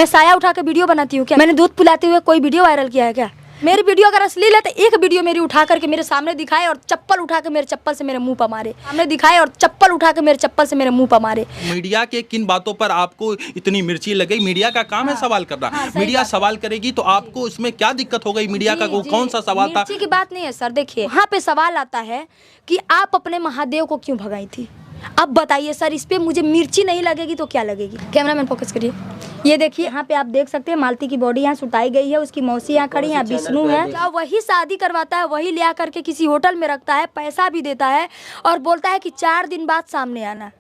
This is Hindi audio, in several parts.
मैं साया उठा के वीडियो बनाती हूँ क्या? मैंने दूध पिलाते हुए कोई वीडियो वायरल किया है क्या? मेरी वीडियो अगर अश्लील है तो एक वीडियो मेरी उठा करके मेरे सामने दिखाए और चप्पल उठा के मेरे चप्पल से मेरे मुंह पर मारे। सामने दिखाए और चप्पल उठा के मेरे चप्पल से मेरे मुंह पर मारे। मीडिया के किन बातों पर आपको इतनी मिर्ची लग गई? मीडिया का काम है सवाल करना। मीडिया सवाल करेगी तो आपको इसमें क्या दिक्कत हो गई? मीडिया का कौन सा सवाल था? मिर्ची की बात नहीं है सर। देखिए यहाँ पे सवाल आता है कि आप अपने महादेव को क्यों भगाई थी? अब बताइए सर, इस पे मुझे मिर्ची नहीं लगेगी तो क्या लगेगी? कैमरामैन फोकस करिए। ये देखिए यहाँ पे आप देख सकते हैं मालती की बॉडी यहाँ सुटाई गई है, उसकी मौसी यहाँ खड़ी है, विष्णु है। वही शादी करवाता है, वही ले करके किसी होटल में रखता है, पैसा भी देता है और बोलता है कि 4 दिन बाद सामने आना।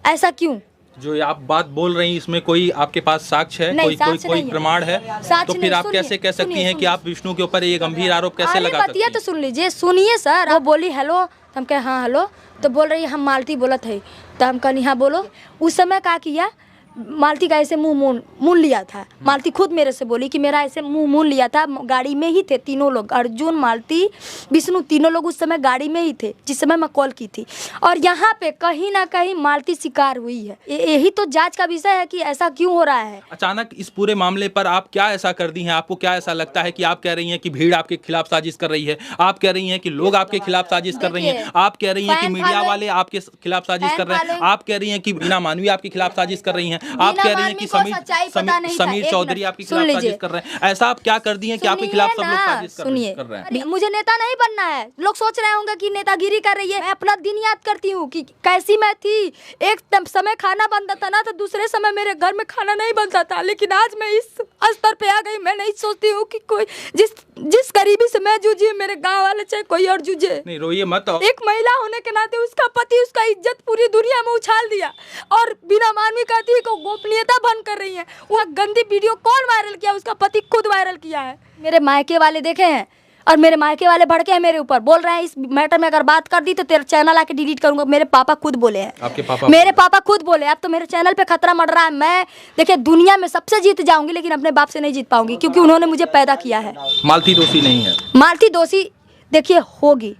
ऐसा क्यों? जो आप बात बोल रही हैं इसमें कोई आपके पास साक्ष्य है? कोई प्रमाण है? तो फिर आप कैसे कह सकती हैं कि आप विष्णु के ऊपर ये गंभीर आरोप कैसे लगा सकती हैं? तो सुन लीजिए, सुनिए सर। वो बोली हेलो, तो हम कहे हाँ हेलो, तो बोल रही है हम मालती बोलत है। तो हम कहनी हाँ बोलो। उस समय क्या किया, मालती का ऐसे मुंह मून लिया था। मालती खुद मेरे से बोली कि मेरा ऐसे मुंह मून लिया था। गाड़ी में ही थे तीनों लोग, अर्जुन, मालती, विष्णु, तीनों लोग उस समय गाड़ी में ही थे जिस समय मैं कॉल की थी। और यहाँ पे कहीं ना कहीं मालती शिकार हुई है। यही तो जांच का विषय है कि ऐसा क्यों हो रहा है। अचानक इस पूरे मामले पर आप क्या ऐसा कर दी हैं? आपको क्या ऐसा लगता है कि आप कह रही हैं कि भीड़ आपके खिलाफ साजिश कर रही है? आप कह रही हैं कि लोग आपके खिलाफ साजिश कर रही हैं? आप कह रही हैं कि मीडिया वाले आपके खिलाफ साजिश कर रहे हैं? आप कह रही हैं कि बीना मानवी आपके खिलाफ साजिश कर रही हैं? आप कह रही हैं कि समीर चौधरी आपके खिलाफ साजिश कर रहे हैं? ऐसा आप क्या कर दी हैं कि आपके खिलाफ सब लोग साजिश कर रहे हैं? मुझे नेता नहीं बनना है। लोग सोच रहे होंगे कि नेतागिरी कर रही है। मैं अपना दिन याद करती हूँ कि कैसी मैं थी। एक समय खाना बनता था ना, तो दूसरे समय मेरे घर में खाना नहीं बनता था। लेकिन आज मैं इस स्तर पे आ गई, मैं नहीं सोचती हूँ कि कोई जिस गरीबी से मैं जूझी, मेरे गाँव वाले चाहे कोई और जूझे। नहीं रोइए मत। एक महिला होने के नाते उसका पति उसका इज्जत पूरी दुनिया में उछाल दिया और बिना मानवी कहती है को गोपनीयता भंग कर रही है। वो गंदी वीडियो कौन वायरल किया? उसका पति खुद वायरल किया है। मेरे मायके वाले देखे हैं और मेरे मायके वाले भड़के हैं मेरे ऊपर, बोल रहे हैं इस मैटर में अगर बात कर दी तो तेरा चैनल आके डिलीट करूंगा। मेरे पापा खुद बोले हैं। आपके पापा? मेरे पापा खुद बोले अब तो मेरे चैनल पे खतरा मर रहा है। मैं देखिए दुनिया में सबसे जीत जाऊंगी लेकिन अपने बाप से नहीं जीत पाऊंगी क्योंकि उन्होंने मुझे पैदा किया है। मालती दोषी नहीं है? मालती दोषी देखिए होगी,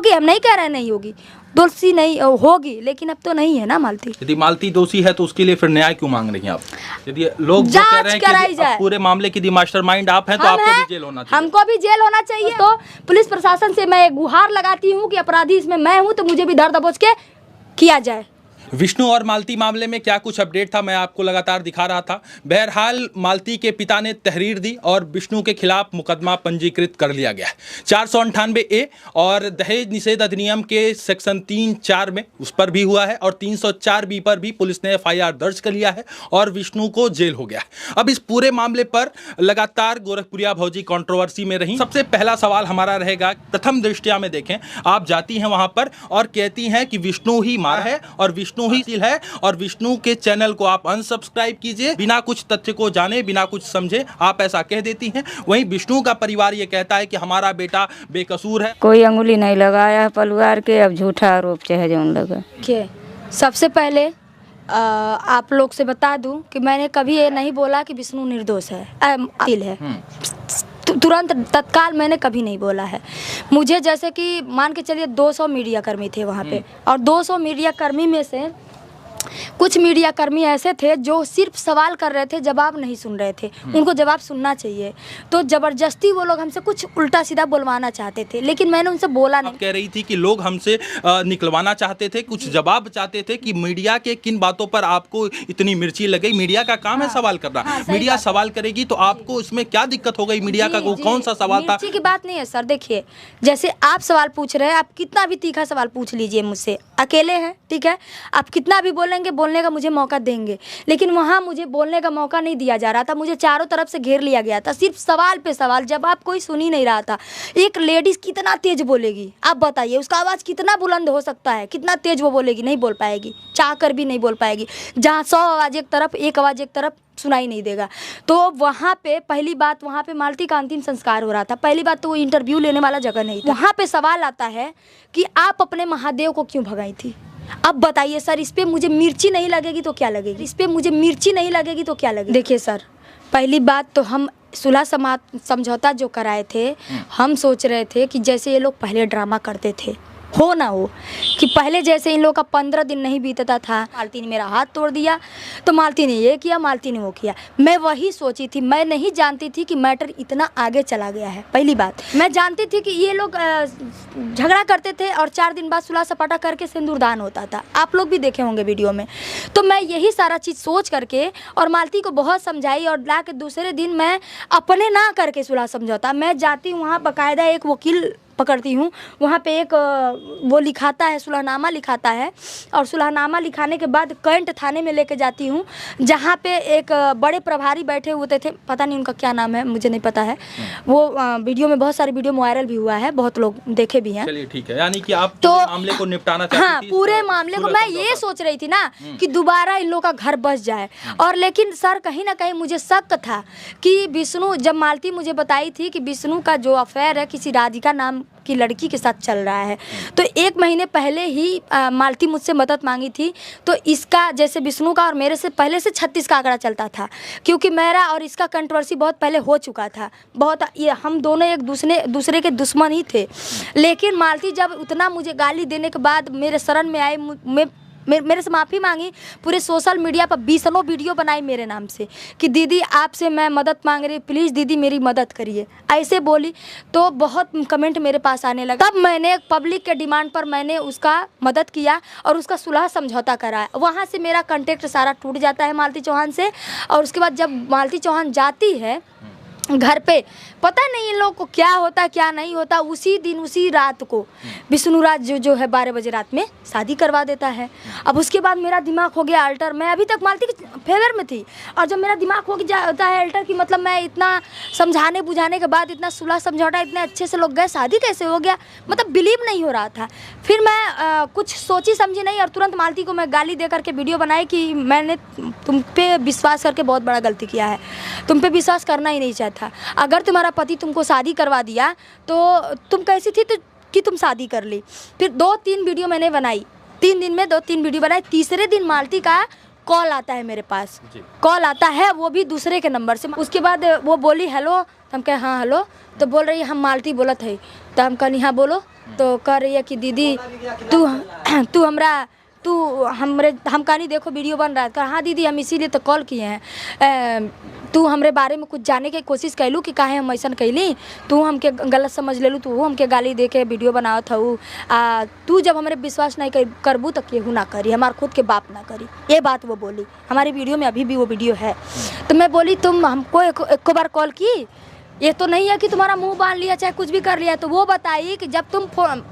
हम नहीं कह रहे नहीं होगी, दोषी नहीं होगी, लेकिन अब तो नहीं है ना मालती। यदि मालती दोषी है तो उसके लिए फिर न्याय क्यों मांग रही हैं आप? यदि लोग जो कह रहे हैं कि पूरे मामले की मास्टरमाइंड आप हैं तो आपको भी जेल होना चाहिए। हमको भी जेल होना चाहिए। तो पुलिस प्रशासन से मैं गुहार लगाती हूँ कि अपराधी इसमें मैं हूँ तो मुझे भी धर दबोच के किया जाए। विष्णु और मालती मामले में क्या कुछ अपडेट था मैं आपको लगातार दिखा रहा था। बहरहाल मालती के पिता ने तहरीर दी और विष्णु के खिलाफ मुकदमा पंजीकृत कर लिया गया है 498A और दहेज निषेध अधिनियम के सेक्शन 3(4) में उस पर भी हुआ है और 304B पर भी पुलिस ने FIR दर्ज कर लिया है और विष्णु को जेल हो गया है। अब इस पूरे मामले पर लगातार गोरखपुरिया भौजी कंट्रोवर्सी में रही। सबसे पहला सवाल हमारा रहेगा, प्रथम दृष्टया में देखें, आप जाती हैं वहां पर और कहती हैं कि विष्णु ही मार है और विष्णु ही है और विष्णु के चैनल को आप अनसब्सक्राइब कीजिए, बिना कुछ तथ्य को जाने, बिना कुछ समझे आप ऐसा कह देती हैं। वहीं विष्णु का परिवार ये कहता है कि हमारा बेटा बेकसूर है। कोई अंगुली नहीं लगाया परिवार के, अब झूठा आरोप चाहे जो लगा। सबसे पहले आप लोग से बता दूं कि मैंने कभी ये नहीं बोला कि विष्णु निर्दोष है। तुरंत तत्काल मैंने कभी नहीं बोला है। मुझे जैसे कि मान के चलिए 200 मीडिया कर्मी थे वहाँ पे और 200 मीडिया कर्मी में से कुछ मीडिया कर्मी ऐसे थे जो सिर्फ सवाल कर रहे थे, जवाब नहीं सुन रहे थे। उनको जवाब सुनना चाहिए, तो जबरदस्ती वो लोग हमसे कुछ उल्टा सीधा बोलवाना चाहते थे, लेकिन मैंने उनसे बोला नहीं। कह रही थी कि लोग हमसे निकलवाना चाहते थे, कुछ जवाब चाहते थे कि मीडिया के किन बातों पर आपको इतनी मिर्ची लग गई? मीडिया का काम है सवाल करना। मीडिया सवाल करेगी तो आपको इसमें क्या दिक्कत हो गई? मीडिया का कौन सा सवाल था? की बात नहीं है सर। देखिए जैसे आप सवाल पूछ रहे हैं, आप कितना भी तीखा सवाल पूछ लीजिए मुझसे, अकेले हैं ठीक है, आप कितना भी बोलने का मुझे मौका देंगे, लेकिन वहाँ मुझे बोलने का मौका नहीं दिया जा रहा था। मुझे चारों तरफ से घेर लिया गया था, सिर्फ सवाल पे सवाल, जवाब कोई सुन ही नहीं रहा था। एक लेडीज कितना तेज बोलेगी आप बताइए, उसका आवाज़ कितना बुलंद हो सकता है? कितना तेज वो बोलेगी? नहीं बोल पाएगी, चाह कर भी नहीं बोल पाएगी। जहाँ 100 आवाज़ एक तरफ, एक आवाज़ एक तरफ सुनाई नहीं देगा। तो वहाँ पे पहली बात, वहाँ पे मालती का अंतिम संस्कार हो रहा था। पहली बात तो वो इंटरव्यू लेने वाला जगह नहीं था। वहाँ पे सवाल आता है कि आप अपने महादेव को क्यों भगाई थी? अब बताइए सर, इस पे मुझे मिर्ची नहीं लगेगी तो क्या लगेगी? इस पे मुझे मिर्ची नहीं लगेगी तो क्या लगेगी? देखिए सर, पहली बात तो हम सुलह समझौता जो कराए थे, हम सोच रहे थे कि जैसे ये लोग पहले ड्रामा करते थे हो ना हो, कि पहले जैसे इन लोगों का 15 दिन नहीं बीतता था। मालती ने मेरा हाथ तोड़ दिया, तो मालती ने ये किया, मालती ने वो किया। मैं वही सोची थी, मैं नहीं जानती थी कि मैटर इतना आगे चला गया है। पहली बात, मैं जानती थी कि ये लोग झगड़ा करते थे और 4 दिन बाद सुलह सपाटा करके सिंदूरदान होता था। आप लोग भी देखे होंगे वीडियो में। तो मैं यही सारा चीज़ सोच करके और मालती को बहुत समझाई, और ला के दूसरे दिन मैं अपने ना करके सुलह समझौता, मैं जाती हूँ वहाँ, बाकायदा एक वकील पकड़ती हूँ, वहाँ पे एक वो लिखाता है, सुलहनामा लिखाता है, और सुलहनामा लिखाने के बाद कैंट थाने में लेके जाती हूँ, जहाँ पे एक बड़े प्रभारी बैठे हुए थे, पता नहीं उनका क्या नाम है, मुझे नहीं पता है। वो वीडियो में, बहुत सारे वीडियो वायरल भी हुआ है, बहुत लोग देखे भी हैं। चलिए ठीक है, यानी कि आप तो मामले को निपटाना चाहती हाँ, थी, पूरे मामले को मैं ये सोच रही थी ना कि दोबारा इन लोगों का घर बस जाए। और लेकिन सर कहीं ना कहीं मुझे शक था कि विष्णु, जब मालती मुझे बताई थी कि विष्णु का जो अफेयर है किसी राधिका नाम की लड़की के साथ चल रहा है, तो 1 महीने पहले ही मालती मुझसे मदद मांगी थी। तो इसका, जैसे विष्णु का और मेरे से पहले से 36 का आंकड़ा चलता था, क्योंकि मेरा और इसका कंट्रोवर्सी बहुत पहले हो चुका था, बहुत, ये हम दोनों एक दूसरे के दुश्मन ही थे। लेकिन मालती जब उतना मुझे गाली देने के बाद मेरे शरण में आई, मेरे से माफ़ी मांगी, पूरे सोशल मीडिया पर 20 वीडियो बनाई मेरे नाम से कि दीदी आपसे मैं मदद मांग रही, प्लीज़ दीदी मेरी मदद करिए, ऐसे बोली। तो बहुत कमेंट मेरे पास आने लगा। तब मैंने पब्लिक के डिमांड पर मैंने उसका मदद किया और उसका सुलह समझौता कराया। वहाँ से मेरा कॉन्टेक्ट सारा टूट जाता है मालती चौहान से। और उसके बाद जब मालती चौहान जाती है घर पे, पता नहीं इन लोगों को क्या होता क्या नहीं होता, उसी दिन उसी रात को विष्णुराज जो है 12 बजे रात में शादी करवा देता है। अब उसके बाद मेरा दिमाग हो गया अल्टर। मैं अभी तक मालती के फेवर में थी, और जब मेरा दिमाग हो जाता है अल्टर कि मतलब मैं इतना समझाने बुझाने के बाद, इतना सुलह समझौता, इतने अच्छे से लोग गए, शादी कैसे हो गया, मतलब बिलीव नहीं हो रहा था। फिर मैं कुछ सोची समझी नहीं और तुरंत मालती को मैं गाली दे करके वीडियो बनाई कि मैंने तुम पे विश्वास करके बहुत बड़ा गलती किया है, तुम पे विश्वास करना ही नहीं था। अगर तुम्हारा पति तुमको शादी करवा दिया तो तुम कैसी थी तो कि तुम शादी कर ली। फिर 2-3 वीडियो मैंने बनाई, 3 दिन में 2-3 वीडियो बनाई। तीसरे दिन मालती का कॉल आता है मेरे पास, कॉल आता है, वो भी दूसरे के नंबर से। उसके बाद वो बोली हेलो, तो हम कहे हाँ हेलो, तो बोल रही है हम मालती बोलत है। तो हम कहनी हाँ बोलो। तो कह रही है कि दीदी हम कहानी देखो वीडियो बन रहा है। कहा हाँ दीदी हम इसीलिए तो कॉल किए हैं, तू हमरे बारे में कुछ जाने के कोशिश कैलू कि काहे हम ऐसा कैली, तू हमके गलत समझ लेलू, तू हमके गाली दे के वीडियो बनावत हूँ, तू जब हमारे विश्वास नहीं करबू तो केहू ना करी, हमारे खुद के बाप ना करी। ये बात वो बोली हमारी वीडियो में, अभी भी वो वीडियो है। तो मैं बोली तुम हमको एक बार कॉल की, ये तो नहीं है कि तुम्हारा मुंह बांध लिया चाहे कुछ भी कर लिया। तो वो बताई कि जब तुम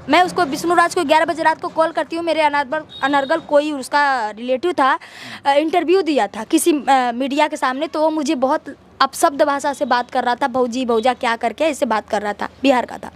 मैं उसको विष्णुराज को 11 बजे रात को कॉल करती हूँ, मेरे अनर्गल कोई उसका रिलेटिव था, इंटरव्यू दिया था किसी मीडिया के सामने, तो वो मुझे बहुत अपशब्द भाषा से बात कर रहा था, भौजी भौजा क्या करके ऐसे बात कर रहा था, बिहार का था।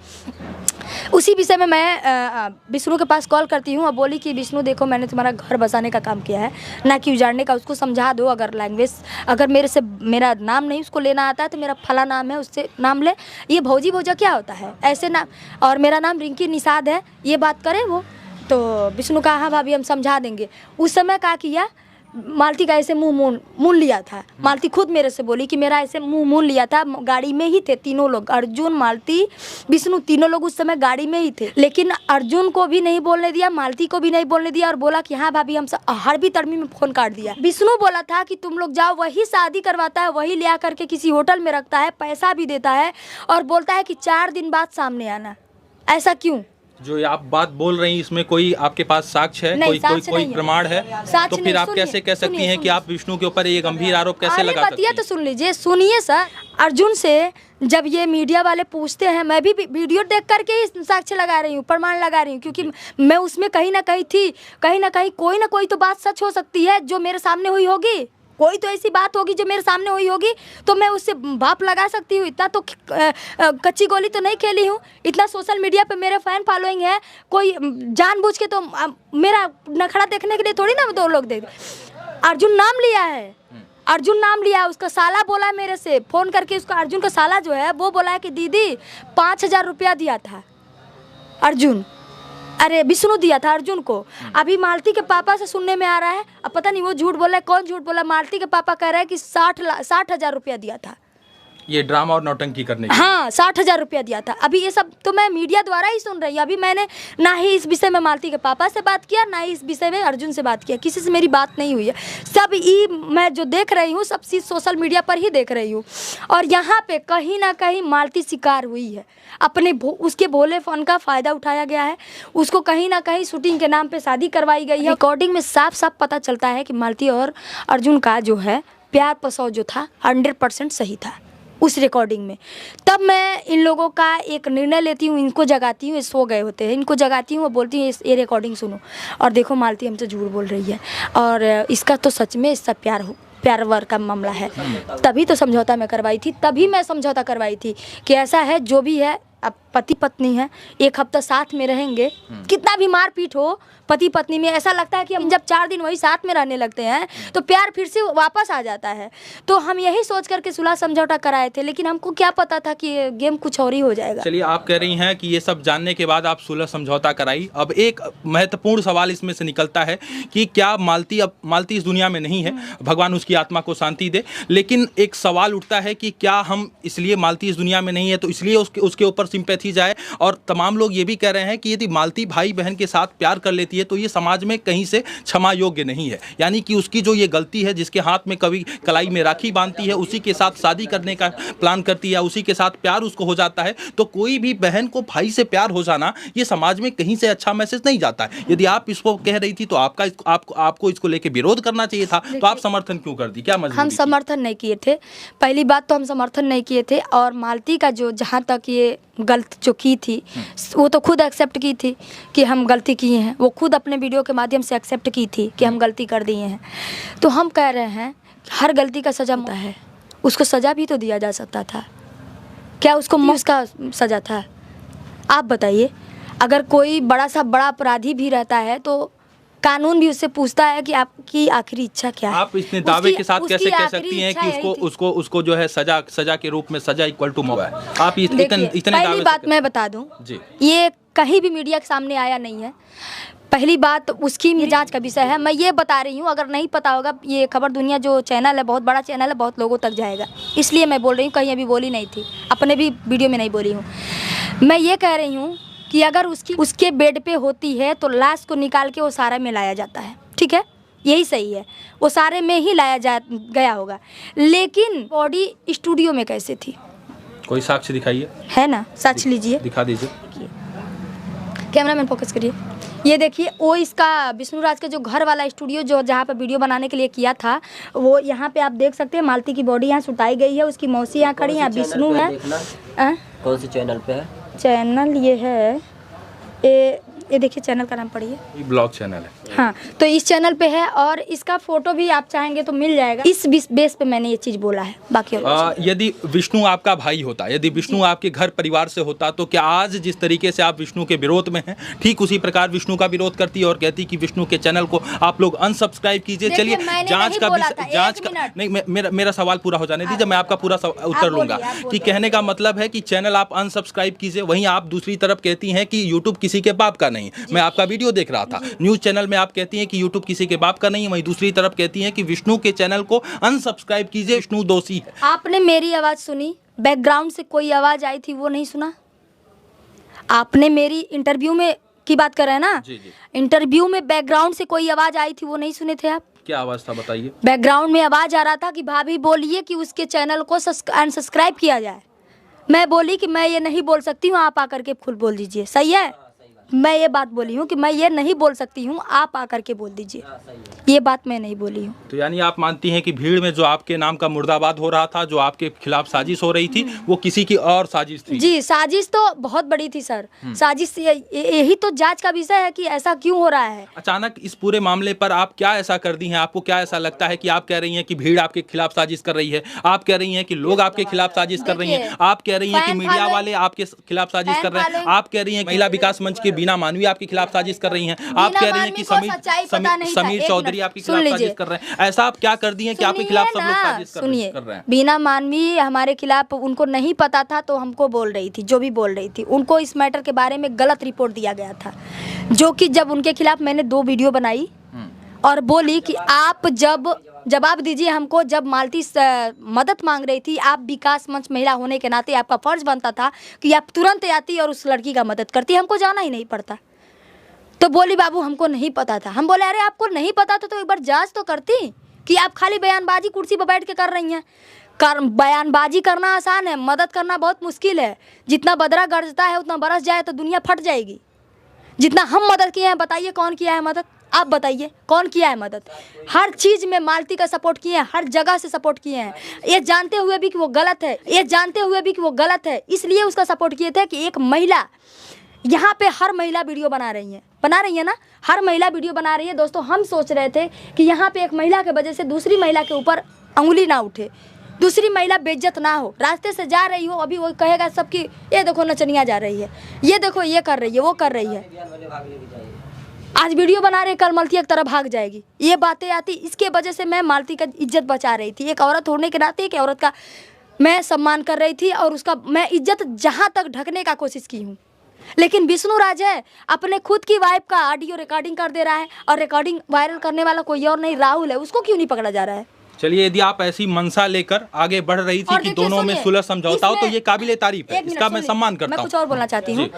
उसी विषय में मैं विष्णु के पास कॉल करती हूँ और बोली कि विष्णु देखो मैंने तुम्हारा घर बसाने का काम किया है, ना कि उजाड़ने का। उसको समझा दो, अगर लैंग्वेज, अगर मेरा नाम नहीं उसको लेना आता है तो मेरा फला नाम है उससे नाम ले। ये भौजी भौजा क्या होता है ऐसे नाम, और मेरा नाम रिंकी निषाद है, ये बात करे वो। तो विष्णु कहा हाँ भाभी हम समझा देंगे। उस समय क्या किया, मालती का ऐसे मुंह मून लिया था। मालती खुद मेरे से बोली कि मेरा ऐसे मुंह मून लिया था। गाड़ी में ही थे तीनों लोग, अर्जुन, मालती, विष्णु, तीनों लोग उस समय गाड़ी में ही थे। लेकिन अर्जुन को भी नहीं बोलने दिया, मालती को भी नहीं बोलने दिया, और बोला कि हाँ भाभी हम हर भी तड़मी में फोन काट दिया। विष्णु बोला था कि तुम लोग जाओ, वही शादी करवाता है, वही ले करके किसी होटल में रखता है, पैसा भी देता है, और बोलता है कि 4 दिन बाद सामने आना। ऐसा क्यों? जो आप बात बोल रही हैं इसमें कोई आपके पास साक्ष्य है, कोई प्रमाण है? तो फिर आप कैसे कह सकती हैं कि आप विष्णु के ऊपर ये गंभीर आरोप कैसे लगा सकती हैं? तो सुन लीजिए, सुनिए सर। अर्जुन से जब ये मीडिया वाले पूछते हैं, मैं भी वीडियो देख करके ही साक्ष्य लगा रही हूँ, प्रमाण लगा रही हूँ, क्योंकि मैं उसमें कहीं ना कहीं थी। कहीं ना कहीं कोई ना कोई तो बात सच हो सकती है जो मेरे सामने हुई होगी, कोई तो ऐसी बात होगी जो मेरे सामने हुई होगी, तो मैं उससे भाप लगा सकती हूँ। इतना तो कच्ची गोली तो नहीं खेली हूँ। इतना सोशल मीडिया पे मेरे फैन फॉलोइंग है, कोई जानबूझ के तो मेरा नखड़ा देखने के लिए थोड़ी ना दो लोग देख। अर्जुन नाम लिया है, अर्जुन नाम लिया है, उसका साला बोला है मेरे से फ़ोन करके, उसका अर्जुन का साला जो है वो बोला है कि दीदी 5000 रुपया दिया था अर्जुन, अरे विष्णु दिया था अर्जुन को। अभी मालती के पापा से सुनने में आ रहा है, अब पता नहीं वो झूठ बोला है, कौन झूठ बोला। मालती के पापा कह रहे हैं कि 60,000 रुपया दिया था ये ड्रामा और नौटंकी करने की। हाँ, 60,000 रुपया दिया था। अभी ये सब तो मैं मीडिया द्वारा ही सुन रही हूँ। अभी मैंने ना ही इस विषय में मालती के पापा से बात किया, ना ही इस विषय में अर्जुन से बात किया, किसी से मेरी बात नहीं हुई है। सब ये मैं जो देख रही हूँ सब चीज़ सोशल मीडिया पर ही देख रही हूँ। और यहाँ पे कहीं ना कहीं मालती शिकार हुई है, अपने उसके भोले फोन का फ़ायदा उठाया गया है। उसको कहीं ना कहीं शूटिंग के नाम पे शादी करवाई गई है। रिकॉर्डिंग में साफ साफ पता चलता है कि मालती और अर्जुन का जो है प्यार प्रसव जो था 100% सही था उस रिकॉर्डिंग में। तब मैं इन लोगों का एक निर्णय लेती हूँ, इनको जगाती हूँ, ये सो गए होते हैं, इनको जगाती हूँ, वो बोलती हैं ये रिकॉर्डिंग सुनो और देखो मालती हमसे झूठ बोल रही है और इसका तो सच में इसका प्यार वर का मामला है। तभी तो समझौता मैं करवाई थी, तभी मैं समझौता करवाई थी कि ऐसा है जो भी है, अब पति पत्नी है, एक हफ्ता साथ में रहेंगे, कितना भी मारपीट हो पति पत्नी में, ऐसा लगता है कि हम जब 4 दिन वही साथ में रहने लगते हैं तो प्यार फिर से वापस आ जाता है। तो हम यही सोच करके सुलह समझौता कराए थे, लेकिन हमको क्या पता था कि ये गेम कुछ और ही हो जाएगा। चलिए, आप कह रही हैं कि ये सब जानने के बाद आप सुलह समझौता कराई। अब एक महत्वपूर्ण सवाल इसमें से निकलता है कि क्या मालती इस दुनिया में नहीं है, भगवान उसकी आत्मा को शांति दे, लेकिन एक सवाल उठता है कि क्या हम इसलिए मालती इस दुनिया में नहीं है तो इसलिए उसके ऊपर सिंपैथी जाए। और तमाम लोग ये भी कह रहे हैं कि यदि मालती भाई बहन के साथ प्यार कर लेती है तो ये समाज में कहीं से क्षमा योग्य नहीं है, यानी कि उसकी जो ये गलती है, जिसके हाथ में कभी कलाई में राखी बांधती है, उसी के साथ शादी करने का प्लान करती है, उसी के साथ प्यार उसको हो जाता है, तो कोई भी बहन को भाई से प्यार हो जाना ये समाज में कहीं से अच्छा मैसेज नहीं जाता है। यदि आप इसको कह रही थी तो आपको इसको लेकर विरोध करना चाहिए था, तो आप समर्थन क्यों कर दी? क्या मजबूरी? हम समर्थन नहीं किए थे, पहली बात तो हम समर्थन नहीं किए थे। और मालती का जो जहाँ तक ये गलती जो की थी वो तो खुद एक्सेप्ट की थी कि हम गलती किए हैं, वो खुद अपने वीडियो के माध्यम से एक्सेप्ट की थी कि हम गलती कर दिए हैं। तो हम कह रहे हैं हर गलती का सज़ा होता है, उसको सज़ा भी तो दिया जा सकता था। क्या उसको मौत का सज़ा था? आप बताइए। अगर कोई बड़ा अपराधी भी रहता है तो कानून भी उससे पूछता है कि आपकी आखिरी इच्छा क्या है। आप इतने दावे के साथ कैसे कह सकती हैं कि उसको जो है सजा के रूप में सजा इक्वल टू मौत है? आप इतने पहली बात मैं बता दूं, ये कहीं भी मीडिया के सामने आया नहीं है। पहली बात उसकी जांच का विषय है। मैं ये बता रही हूँ, अगर नहीं पता होगा, ये खबर दुनिया जो चैनल है बहुत बड़ा चैनल है, बहुत लोगों तक जाएगा, इसलिए मैं बोल रही हूँ। कहीं अभी बोली नहीं थी, अपने भी वीडियो में नहीं बोली हूँ। मैं ये कह रही हूँ कि अगर उसके बेड पे होती है तो लाश को निकाल के वो सारे में लाया जाता है, ठीक है, यही सही है, वो सारे में ही लाया गया होगा। लेकिन बॉडी स्टूडियो में कैसे थी? कोई साक्ष्य दिखाइए। है ना, साक्ष्य लीजिए, दिखा दीजिए। कैमरामैन फोकस करिए। ये देखिए, वो इसका विष्णुराज का जो घर वाला स्टूडियो जो जहाँ पर वीडियो बनाने के लिए किया था, वो यहाँ पे आप देख सकते हैं। मालती की बॉडी यहाँ सुटाई गई है, उसकी मौसी यहाँ खड़ी है, विष्णु है। कौन सी चैनल पे है? चैनल ये है, ये देखिए चैनल का नाम पढ़िए, ये ब्लॉग चैनल है। हाँ, तो इस चैनल पे है और इसका फोटो भी आप चाहेंगे तो मिल जाएगा। इस बेस पे मैंने ये चीज़ बोला है। बाकी यदि विष्णु आपका भाई होता, यदि विष्णु आपके घर परिवार से होता, तो क्या आज जिस तरीके से आप विष्णु के विरोध में हैं, ठीक उसी प्रकार विष्णु का विरोध करती और कहती कि विष्णु के चैनल को आप लोग अनसब्सक्राइब कीजिए? चलिए, जांच का नहीं, मेरा सवाल पूरा हो जाने दीजिए, मैं आपका पूरा उत्तर लूंगा। कि कहने का मतलब है कि चैनल आप अनसब्सक्राइब कीजिए, वहीं आप दूसरी तरफ कहती हैं कि यूट्यूब किसी के बाप का नहीं। मैं आपका वीडियो देख रहा था, न्यूज़ चैनल में आप कहती हैं कि यूट्यूब किसी के बाप का नहीं है, वहीं दूसरी तरफ कहती हैं कि विष्णु के चैनल को अनसब्सक्राइब कीजिए, विष्णु दोषी है। आपने मेरी आवाज़ सुनी? बैकग्राउंड से कोई आवाज़ आई थी वो नहीं सुना? आपने मेरी इंटरव्यू में की बात कर रहे हैं ना? जी जी। इंटरव्यू में बैकग्राउंड से कोई आवाज़ आई थी वो नहीं सुने थे आप? क्या आवाज़ था बताइए? बैकग्राउंड में आवाज़ आ रहा था कि भाभी बोलिए कि उसके चैनल को अनसब्सक्राइब किया जाए। मैं बोली कि मैं ये नहीं बोल सकती हूँ, आप आकर के खुद बोल दीजिए। सही है? मैं ये बात बोली हूँ कि मैं ये नहीं बोल सकती हूँ, आप आकर के बोल दीजिए। ये बात मैं नहीं बोली हूँ। तो यानी आप मानती हैं कि भीड़ में जो आपके नाम का मुर्दाबाद हो रहा था, जो आपके खिलाफ साजिश हो रही थी, वो किसी की और साजिश थी? जी, साजिश तो बहुत बड़ी थी सर। साजिश यही तो जांच का विषय है कि ऐसा क्यों हो रहा है। अचानक इस पूरे मामले पर आप क्या ऐसा कर दी हैं? आपको क्या ऐसा लगता है कि आप कह रही हैं कि भीड़ आपके खिलाफ साजिश कर रही है, आप कह रही हैं कि लोग आपके खिलाफ साजिश कर रही हैं, आप कह रही हैं कि मीडिया वाले आपके खिलाफ साजिश कर रहे हैं, आप कह रही हैं महिला विकास मंच के बीना मानवी आपके खिलाफ साजिश कर रही हैं, आप कह रही हैं कि समीर चौधरी आपके खिलाफ साजिश कर रहे हैं। ऐसा आप क्या कर दी हैं कि आपके खिलाफ सब लोग साजिश कर रहे हैं? बीना मानवी हमारे खिलाफ, उनको नहीं पता था तो हमको बोल रही थी, जो भी बोल रही थी। उनको इस मैटर के बारे में गलत रिपोर्ट दिया गया था, जो कि जब उनके खिलाफ मैंने 2 वीडियो बनाई और बोली कि आप जब जवाब दीजिए हमको। जब मालती मदद मांग रही थी, आप विकास मंच महिला होने के नाते आपका फर्ज बनता था कि आप तुरंत आती और उस लड़की का मदद करती, हमको जाना ही नहीं पड़ता। तो बोली बाबू हमको नहीं पता था। हम बोले अरे आपको नहीं पता था तो एक बार जांच तो करती कि आप खाली बयानबाजी कुर्सी पर बैठ के कर रही हैं। बयानबाजी करना आसान है, मदद करना बहुत मुश्किल है। जितना बदरा गरजता है उतना बरस जाए तो दुनिया फट जाएगी। जितना हम मदद किए हैं, बताइए कौन किया है मदद? आप बताइए कौन किया है मदद? हर चीज़ में मालती का सपोर्ट किए हैं, हर जगह से सपोर्ट किए हैं, ये जानते हुए भी कि वो गलत है, ये जानते हुए भी कि वो गलत है, इसलिए उसका सपोर्ट किए थे कि एक महिला, यहाँ पे हर महिला वीडियो बना रही है ना, हर महिला वीडियो बना रही है। दोस्तों हम सोच रहे थे कि यहाँ पे एक महिला के वजह से दूसरी महिला के ऊपर अंगुली ना उठे, दूसरी महिला बेइज्जत ना हो। रास्ते से जा रही हो, अभी वो कहेगा सबकी ये देखो नचनिया जा रही है, ये देखो ये कर रही है, वो कर रही है। आज वीडियो बना रहे, कल मालती एक तरह भाग जाएगी, ये बातें आती। इसके वजह से मैं मालती का इज्जत बचा रही थी। एक औरत होने के नाते एक औरत का मैं सम्मान कर रही थी और उसका मैं इज्जत जहाँ तक ढकने का कोशिश की हूँ। लेकिन विष्णु राज है, अपने खुद की वाइफ का ऑडियो रिकॉर्डिंग कर दे रहा है और रिकॉर्डिंग वायरल करने वाला कोई और नहीं, राहुल है। उसको क्यों नहीं पकड़ा जा रहा है? चलिए, यदि आप ऐसी मंशा लेकर आगे बढ़ रही थी कि दोनों में सुलह समझौता हो तो ये काबिले तारीफ है, इसका मैं सम्मान करता हूं। मैं कुछ और बोलना चाहती हूँ।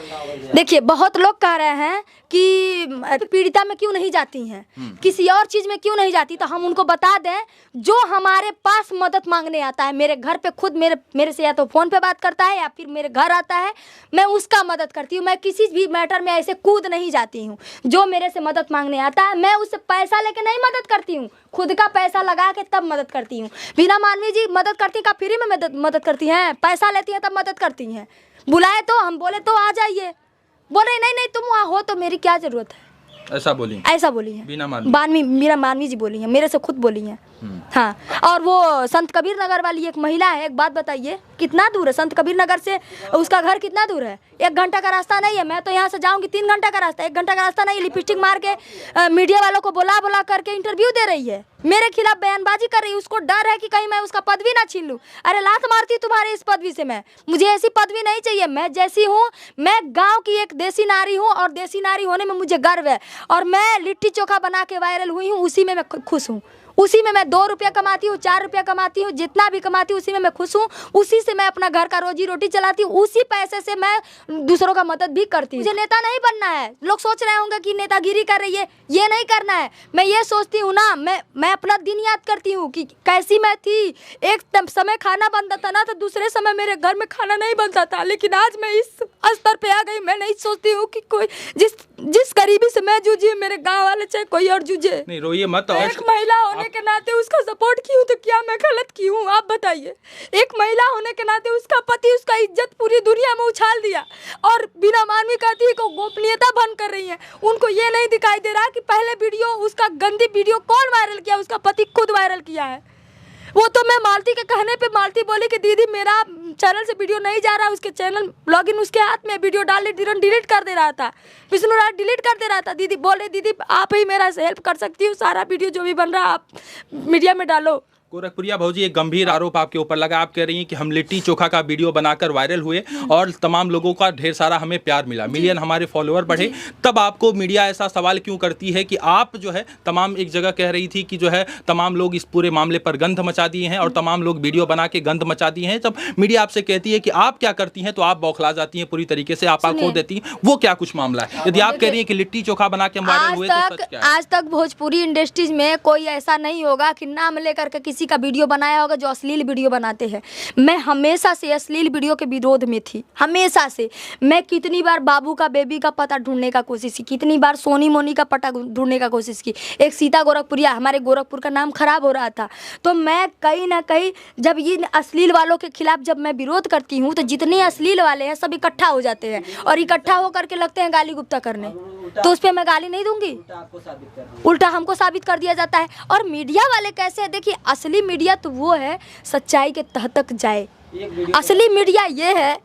देखिए, बहुत लोग कह रहे हैं कि पीड़िता में क्यों नहीं जाती हैं, किसी और चीज में क्यों नहीं जाती, तो हम उनको बता दें जो हमारे पास मदद मांगने आता है, मेरे घर पे खुद मेरे से या तो फोन पे बात करता है या फिर मेरे घर आता है, मैं उसका मदद करती हूँ। मैं किसी भी मैटर में ऐसे कूद नहीं जाती हूँ। जो मेरे से मदद मांगने आता है मैं उससे पैसा लेके नहीं मदद करती हूँ, खुद का पैसा लगा के तब मदद करती हूँ। बीना मानवी जी मदद करती का फ्री में मदद करती हैं, पैसा लेती हैं तब मदद करती हैं। बुलाए तो हम बोले तो आ जाइए, बोले नहीं तुम वहाँ हो तो मेरी क्या जरूरत है, ऐसा बोली है बीना मानवी जी बोली है, मेरे से खुद बोली है। हाँ, और वो संत कबीर नगर वाली एक महिला है। एक बात बताइए, कितना दूर है संत कबीर नगर से उसका घर? कितना दूर है? 1 घंटा का रास्ता नहीं है। मैं तो यहाँ से जाऊँगी 3 घंटा का रास्ता, 1 घंटा का रास्ता नहीं। लिपस्टिक मार के मीडिया वालों को बुला करके इंटरव्यू दे रही है, मेरे खिलाफ बयानबाजी कर रही है। उसको डर है कि कहीं मैं उसका पदवी ना छीन लूँ। अरे लात मारती तुम्हारे इस पदवी से, मुझे ऐसी पदवी नहीं चाहिए। मैं जैसी हूँ, मैं गाँव की एक देसी नारी हूँ और देसी नारी होने में मुझे गर्व है। और मैं लिट्टी चोखा बना के वायरल हुई हूँ, उसी में मैं खुश हूँ। उसी में मैं 2 रुपया कमाती हूँ, 4 रुपया कमाती हूँ, जितना भी कमाती हूँ उसी में मैं खुश हूँ। उसी से मैं अपना घर का रोजी रोटी चलाती हूँ, उसी पैसे से मैं दूसरों का मदद भी करती हूँ। मुझे नेता नहीं बनना है। लोग सोच रहे होंगे कि नेतागिरी कर रही है, ये नहीं करना है। मैं ये सोचती हूँ ना, मैं अपना दिन याद करती हूँ कि कैसी मैं थी। एक समय खाना बनता था ना तो दूसरे समय मेरे घर में खाना नहीं बनता था, लेकिन आज मैं इस स्तर पे आ गई। मैं नहीं सोचती हूँ कि कोई जिस गरीबी से मैं जूझी, मेरे गाँव वाले चाहे कोई और जूझे। नहीं रोइए मत। एक महिला होने के नाते उसका सपोर्ट की हूँ तो क्या मैं गलत की हूँ? आप बताइए। एक महिला होने के नाते उसका पति उसका इज्जत पूरी दुनिया में उछाल दिया और बिना मानवी कहती को गोपनीयता भंग कर रही है। उनको ये नहीं दिखाई दे रहा कि पहले वीडियो, उसका गंदी वीडियो कौन वायरल किया? उसका पति खुद वायरल किया है। वो तो मैं मालती के कहने पे मालती बोली कि दीदी मेरा चैनल से वीडियो नहीं जा रहा, उसके चैनल लॉगिन उसके हाथ में, वीडियो डाल डिलीट कर दे रहा था, विष्णु राज डिलीट कर दे रहा था। दीदी बोले दीदी आप ही मेरा हेल्प कर सकती हो, सारा वीडियो जो भी बन रहा आप मीडिया में डालो। गोरखपुरिया भाजी, एक गंभीर आरोप आपके ऊपर लगा। आप कह रही हैं कि हम लिट्टी चोखा का वीडियो बनाकर वायरल हुए और तमाम लोगों का ढेर सारा हमें प्यार मिला, मिलियन हमारे फॉलोअर बढ़े। तब आपको मीडिया ऐसा सवाल क्यों करती है कि आप जो है तमाम, एक जगह कह रही थी कि जो है तमाम लोग इस पूरे मामले पर गंध मचा दिए हैं और तमाम लोग वीडियो बना के गंध मचा दिए हैं। जब मीडिया आपसे कहती है कि आप क्या करती हैं तो आप बौखला जाती हैं पूरी तरीके से, आप खो देती हैं। वो क्या कुछ मामला है? यदि आप कह रही हैं कि लिट्टी चोखा बना के हम वायरल हुए तो सच क्या है? आज तक भोजपुरी इंडस्ट्रीज में कोई ऐसा नहीं होगा कि नाम लेकर के किसी का वीडियो बनाया होगा जो अश्लील वीडियो बनाते हैं। मैं हमेशा से अश्लील वीडियो के विरोध में थी, हमेशा से। मैं कितनी बार बाबू का बेबी का पता ढूंढने का कोशिश की, कितनी बार सोनी मोनी का पता ढूंढने का कोशिश की। एक सीता गोरखपुरिया, हमारे गोरखपुर का नाम खराब हो रहा था, तो मैं कहीं ना कहीं जब ये अश्लील वालों के खिलाफ जब मैं विरोध करती हूँ तो जितने अश्लील वाले हैं सब इकट्ठा हो जाते हैं और इकट्ठा होकर के लगते हैं गाली गुप्ता करने। तो उस पर मैं गाली नहीं दूंगी, उल्टा हमको साबित कर दिया जाता है। और मीडिया वाले कैसे हैं? देखिए, असली मीडिया तो वो है सच्चाई के तह तक जाए। असली मीडिया ये है,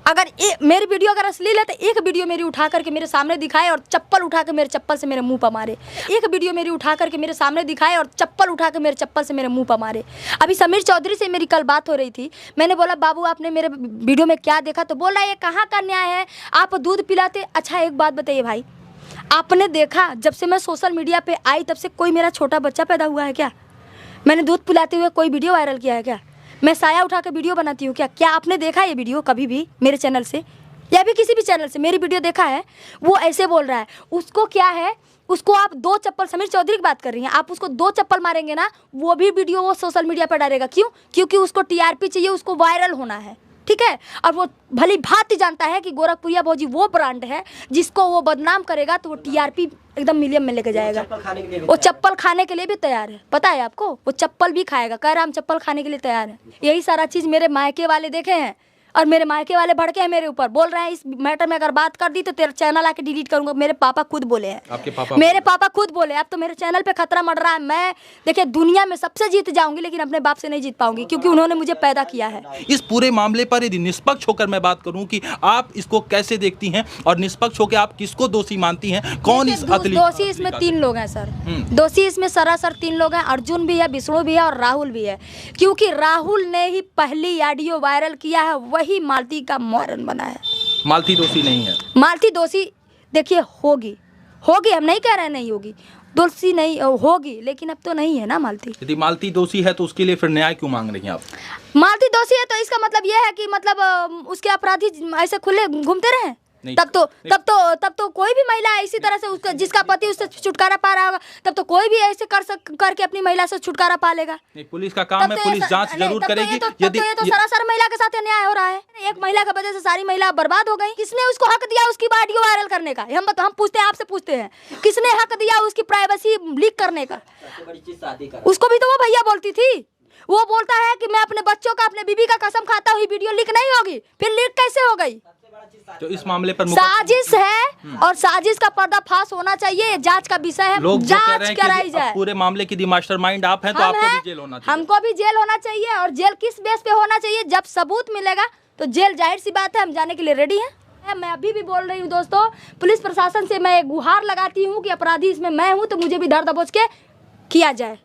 अगर मेरी वीडियो अगर अश्लील है तो एक वीडियो मेरी उठा करके मेरे सामने दिखाए और चप्पल उठा के मेरे चप्पल से मेरे मुंह पर मारे। एक वीडियो मेरी उठा करके मेरे सामने दिखाए और चप्पल उठा के मेरे चप्पल से मेरे मुंह पर मारे। अभी समीर चौधरी से मेरी कल बात हो रही थी, मैंने बोला बाबू आपने मेरे वीडियो में क्या देखा? तो बोल रहा है ये कहाँ का न्याय है, आप दूध पिलाते। अच्छा एक बात बताइए भाई, आपने देखा जब से मैं सोशल मीडिया पे आई तब से कोई मेरा छोटा बच्चा पैदा हुआ है क्या? मैंने दूध पिलाते हुए कोई वीडियो वायरल किया है क्या? मैं साया उठा के वीडियो बनाती हूँ क्या? क्या आपने देखा ये वीडियो कभी भी मेरे चैनल से या भी किसी भी चैनल से मेरी वीडियो देखा है? वो ऐसे बोल रहा है, उसको क्या है, उसको आप 2 चप्पल, समीर चौधरी की बात कर रही हैं, आप उसको 2 चप्पल मारेंगे ना, वो भी वीडियो वो सोशल मीडिया पर डालेगा। क्यों? क्योंकि उसको टीआरपी चाहिए, उसको वायरल होना है, ठीक है। और वो भली भांति जानता है कि गोरखपुरिया भौजी वो ब्रांड है जिसको वो बदनाम करेगा तो वो टीआरपी एकदम मिलियन में लेके जाएगा। वो चप्पल खाने के लिए भी तैयार है, पता है आपको? वो चप्पल भी खाएगा, कह रहा हम चप्पल खाने के लिए तैयार है। यही सारा चीज़ मेरे मायके वाले देखे हैं और मेरे मायके वाले भड़के हैं मेरे ऊपर, बोल रहे हैं इस मैटर में अगर बात कर दी तो तेरा चैनल आके डिलीट करूंगा। मेरे पापा खुद बोले हैं, आपके पापा? मेरे पापा खुद बोले अब तो मेरे चैनल पे खतरा मर रहा है। मैं देखिए दुनिया में सबसे जीत जाऊंगी लेकिन अपने बाप से नहीं जीत पाऊंगी क्योंकि उन्होंने मुझे पैदा किया है। इस पूरे मामले पर यदि निष्पक्ष होकर मैं बात करूं कि आप इसको कैसे देखती हैं और निष्पक्ष होकर आप किसको दोषी मानती हैं? कौन इस अतली? दोषी इसमें 3 लोग हैं सर। दोषी इसमें सरासर 3 लोग हैं, अर्जुन भी है, विष्णु भी है और राहुल भी है। क्योंकि राहुल ने ही पहली ऑडियो वायरल किया है, वही मालती का मॉडर्न बना है। मालती दोषी नहीं है? मालती दोषी देखिए होगी, हम नहीं कह रहे हैं नहीं होगी, दोषी नहीं होगी, लेकिन अब तो नहीं है ना मालती। यदि मालती दोषी है तो उसके लिए फिर न्याय क्यों मांग रही हैं आप? मालती दोषी है तो इसका मतलब यह है कि मतलब उसके अपराधी ऐसे खुले घूमते रहे। तब तो कोई भी महिला इसी तरह से उसका जिसका पति उससे छुटकारा पा रहा होगा तब तो कोई भी ऐसे करके अपनी महिला से छुटकारा पा लेगा। नहीं, पुलिस का काम है, पुलिस जांच जरूर करेगी। यदि ये तो सरासर महिला के साथ अन्याय हो रहा है। एक महिला की वजह से सारी महिला बर्बाद हो गई। किसने उसको हक दिया उसकी वीडियो वायरल करने का? हम पूछते हैं, आपसे पूछते हैं, किसने हक दिया उसकी प्राइवेसी लीक करने का? उसको भी तो वो भैया बोलती थी। वो बोलता है कि मैं अपने बच्चों का, अपने बीबी का कसम खाता हूँ वीडियो लीक नहीं होगी, फिर लीक कैसे हो गई? तो इस मामले पर साजिश है और साजिश का पर्दाफाश होना चाहिए, जांच का विषय है, जांच कराई जाए। पूरे मामले की मास्टरमाइंड आप हैं तो आपको भी जेल होना चाहिए। हमको भी जेल होना चाहिए और जेल किस बेस पे होना चाहिए? जब सबूत मिलेगा तो जेल, जाहिर सी बात है, हम जाने के लिए रेडी हैं। मैं अभी भी बोल रही हूँ दोस्तों, पुलिस प्रशासन से मैं गुहार लगाती हूँ कि अपराधी इसमें मैं हूँ तो मुझे भी धर दबोच के किया जाए।